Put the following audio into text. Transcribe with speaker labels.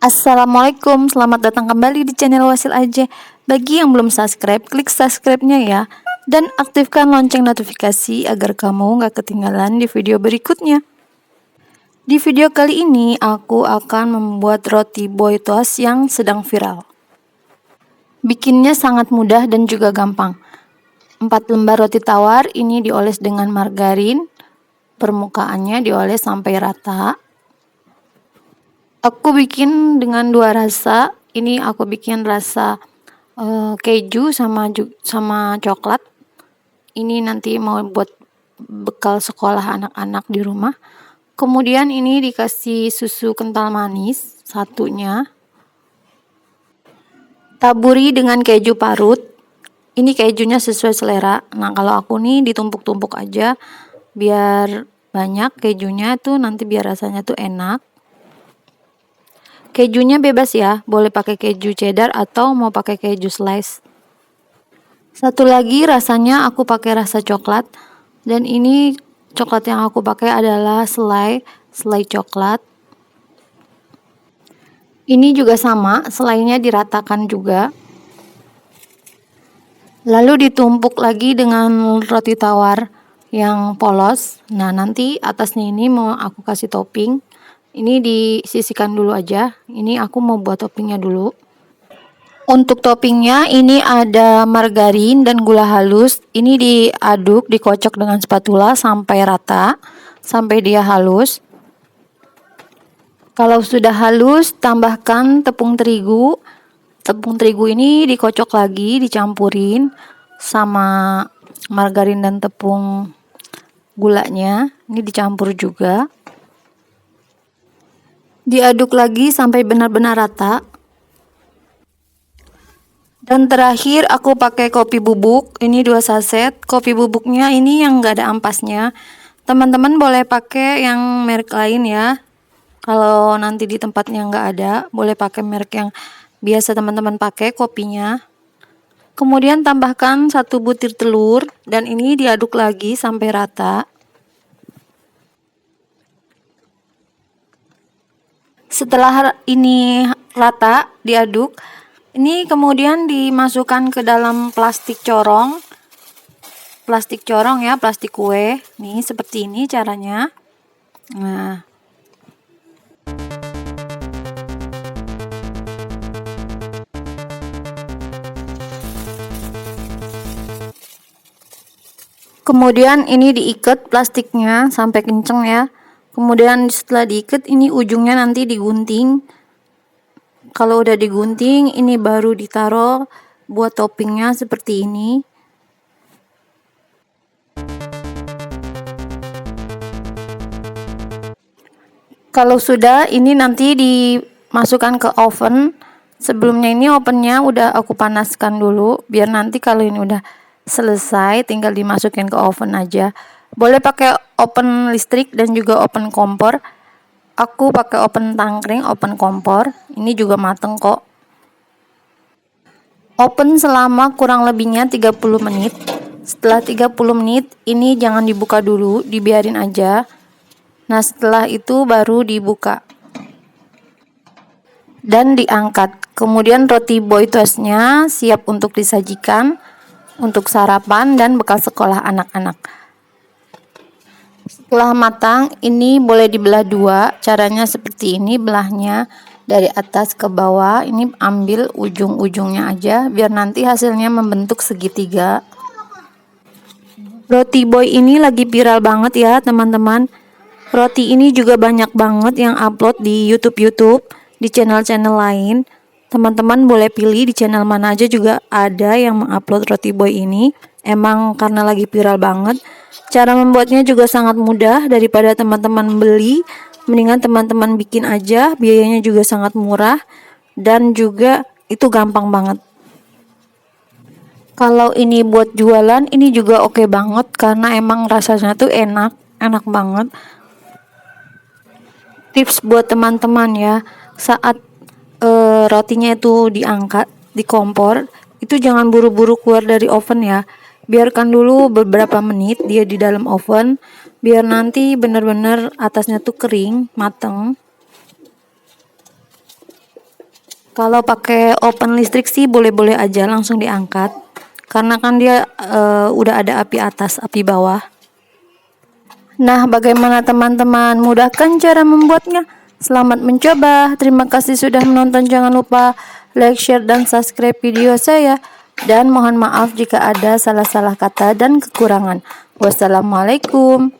Speaker 1: Assalamualaikum, selamat datang kembali di channel Wasil aja. Bagi yang belum subscribe, klik subscribe-nya ya. Dan aktifkan lonceng notifikasi agar kamu gak ketinggalan di video berikutnya. Di video kali ini, aku akan membuat roti boy toast yang sedang viral. Bikinnya sangat mudah dan juga gampang. 4 lembar roti tawar ini dioles dengan margarin. Permukaannya dioles sampai rata. Aku bikin dengan 2 rasa. Ini aku bikin rasa keju sama coklat. Ini nanti mau buat bekal sekolah anak-anak di rumah. Kemudian ini dikasih susu kental manis satunya. Taburi dengan keju parut. Ini kejunya sesuai selera. Nah, kalau aku nih ditumpuk-tumpuk aja biar banyak kejunya tuh, nanti biar rasanya tuh enak. Kejunya bebas ya, boleh pakai keju cheddar atau mau pakai keju slice. Satu lagi rasanya aku pakai rasa coklat, dan ini coklat yang aku pakai adalah selai coklat. Ini juga sama, selainya diratakan juga. Lalu ditumpuk lagi dengan roti tawar yang polos. Nah, nanti atasnya ini mau aku kasih topping. Ini disisihkan dulu aja. Ini aku mau buat toppingnya dulu. Untuk toppingnya ini ada margarin dan gula halus. Ini diaduk, dikocok dengan spatula sampai rata, sampai dia halus. Kalau sudah halus, tambahkan tepung terigu. Tepung terigu ini dikocok lagi, dicampurin sama margarin dan tepung gulanya. Ini dicampur juga. Diaduk lagi sampai benar-benar rata. Dan terakhir aku pakai kopi bubuk. Ini 2 saset. Kopi bubuknya ini yang gak ada ampasnya. Teman-teman boleh pakai yang merek lain ya. Kalau nanti di tempatnya nggak ada, boleh pakai merek yang biasa teman-teman pakai kopinya. Kemudian tambahkan 1 butir telur dan ini diaduk lagi sampai rata. Setelah ini rata, diaduk, ini kemudian dimasukkan ke dalam plastik corong ya, plastik kue. Nih seperti ini caranya. Nah, kemudian ini diikat plastiknya sampai kenceng ya. Kemudian setelah diikat, ini ujungnya nanti digunting. Kalau udah digunting, ini baru ditaruh buat toppingnya seperti ini. Kalau sudah, ini nanti dimasukkan ke oven. Sebelumnya ini ovennya udah aku panaskan dulu, biar nanti kalau ini udah selesai tinggal dimasukin ke oven aja. Boleh pakai oven listrik dan juga oven kompor. Aku pakai oven tangkring, oven kompor. Ini juga mateng kok. Oven selama kurang lebihnya 30 menit. Setelah 30 menit, ini jangan dibuka dulu, dibiarin aja. Nah, setelah itu baru dibuka dan diangkat. Kemudian roti boy toastnya siap untuk disajikan untuk sarapan dan bekal sekolah anak-anak. Setelah matang, ini boleh dibelah 2. Caranya seperti ini, belahnya dari atas ke bawah. Ini ambil ujung-ujungnya aja biar nanti hasilnya membentuk segitiga. Roti boy ini lagi viral banget ya teman-teman. Roti ini juga banyak banget yang upload di YouTube, di channel-channel lain. Teman-teman boleh pilih di channel mana aja juga ada yang mengupload roti boy ini. Emang karena lagi viral banget. Cara membuatnya juga sangat mudah, daripada teman-teman beli, mendingan teman-teman bikin aja. Biayanya juga sangat murah dan juga itu gampang banget. Kalau ini buat jualan, ini juga oke banget karena emang rasanya tuh enak banget. Tips buat teman-teman ya, saat rotinya itu diangkat di kompor, itu jangan buru-buru keluar dari oven ya. Biarkan dulu beberapa menit dia di dalam oven, biar nanti benar-benar atasnya tuh kering, mateng. Kalau pakai open listrik sih boleh-boleh aja langsung diangkat, karena kan dia udah ada api atas, api bawah. Nah, bagaimana teman-teman? Mudah kan cara membuatnya? Selamat mencoba. Terima kasih sudah menonton. Jangan lupa like, share, dan subscribe video saya. Dan mohon maaf jika ada salah-salah kata dan kekurangan. Wassalamualaikum.